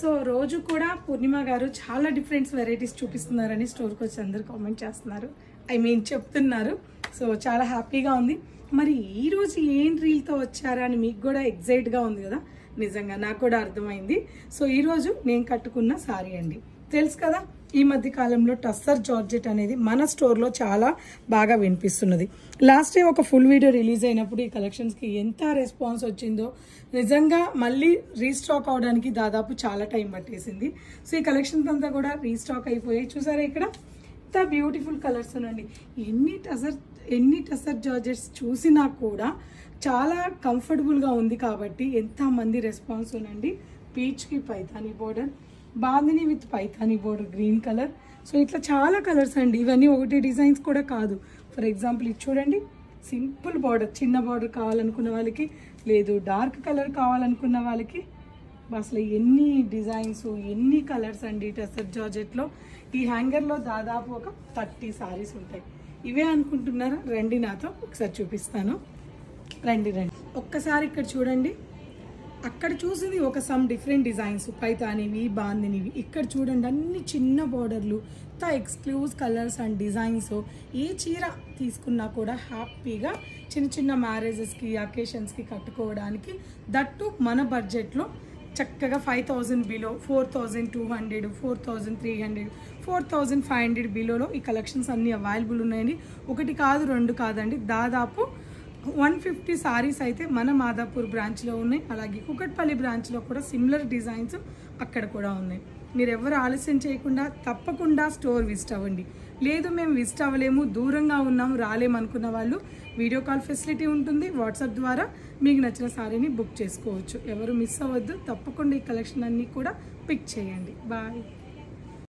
So రోజు కూడా పూర్ణిమ గారు చాలా డిఫరెంట్ వెరైటీస్ చూపిస్తున్నారని స్టోర్కి వచ్చి అందరు కామెంట్ చేస్తున్నారు, చెప్తున్నారు. సో చాలా హ్యాపీగా ఉంది. మరి ఈరోజు ఏం రీల్తో వచ్చారా అని మీకు కూడా ఎగ్జైట్గా ఉంది కదా. నిజంగా నాకు కూడా అర్థమైంది. సో ఈరోజు నేను కట్టుకున్న సారీ అండి. తెలుసు కదా, ఈ మధ్య కాలంలో టస్సర్ జార్జెట్ అనేది మన స్టోర్లో చాలా బాగా వినిపిస్తున్నది. లాస్ట్ టైం ఒక ఫుల్ వీడియో రిలీజ్ అయినప్పుడు ఈ కలెక్షన్స్కి ఎంత రెస్పాన్స్ వచ్చిందో, నిజంగా మళ్ళీ రీస్టాక్ అవడానికి దాదాపు చాలా టైం పట్టేసింది. సో ఈ కలెక్షన్స్ అంతా కూడా రీస్టాక్ అయిపోయాయి. చూసారా ఇక్కడ ఎంత బ్యూటిఫుల్ కలర్స్ అండి. ఎన్ని టసర్ జార్జెట్స్ చూసినా కూడా చాలా కంఫర్టబుల్గా ఉంది కాబట్టి ఎంతమంది రెస్పాన్స్ ఉందండి. పీచ్కి Paithani border, bandhani with Paithani border green colour. So ఇట్లా చాలా కలర్స్ అండి. ఇవన్నీ ఒకటి డిజైన్స్ కూడా కాదు. ఫర్ ఎగ్జాంపుల్ ఇది చూడండి, సింపుల్ బార్డర్, చిన్న బార్డర్ కావాలనుకున్న వాళ్ళకి, లేదు డార్క్ కలర్ కావాలనుకున్న వాళ్ళకి, అసలు ఎన్ని డిజైన్స్, ఎన్ని కలర్స్ అండి టసర్ జార్జెట్లో. ఈ హ్యాంగర్లో దాదాపు ఒక 30 సారీస్ ఉంటాయి. ఇవే అనుకుంటున్నారా? రండి నాతో ఒకసారి చూపిస్తాను. రండి ఒక్కసారి ఇక్కడ చూడండి. అక్కడ చూసింది ఒక సమ్ డిఫరెంట్ డిజైన్స్, పైతానివి, బాందినివి. ఇక్కడ చూడండి అన్ని చిన్న బార్డర్లు, ఎక్స్క్లూజివ్ కలర్స్ అండ్ డిజైన్స్. ఏ చీర తీసుకున్నా కూడా హ్యాపీగా చిన్న చిన్న మ్యారేజెస్కి, అకేషన్స్కి కట్టుకోవడానికి, దట్టు మన బడ్జెట్లో చక్కగా 5000 బిలో, 4200, 4300, 4500 బిలోలో ఈ కలెక్షన్స్ అన్నీ అవైలబుల్ ఉన్నాయండి. ఒకటి కాదు, రెండు కాదండి, దాదాపు 150 సారీస్ అయితే మన మాదాపూర్ బ్రాంచ్లో ఉన్నాయి. అలాగే కుకట్పల్లి బ్రాంచ్లో కూడా సిమిలర్ డిజైన్స్ అక్కడ కూడా ఉన్నాయి. మీరు ఎవరు ఆలస్యం చేయకుండా తప్పకుండా స్టోర్ విజిట్ అవ్వండి. లేదు మేము విజిట్ అవ్వలేము, దూరంగా ఉన్నాము, రాలేము అనుకున్న వాళ్ళు వీడియో కాల్ ఫెసిలిటీ ఉంటుంది. వాట్సాప్ ద్వారా మీకు నచ్చిన సారీని బుక్ చేసుకోవచ్చు. ఎవరు మిస్ అవ్వద్దు. తప్పకుండా ఈ కలెక్షన్ అన్నీ కూడా పిక్ చేయండి. బాయ్.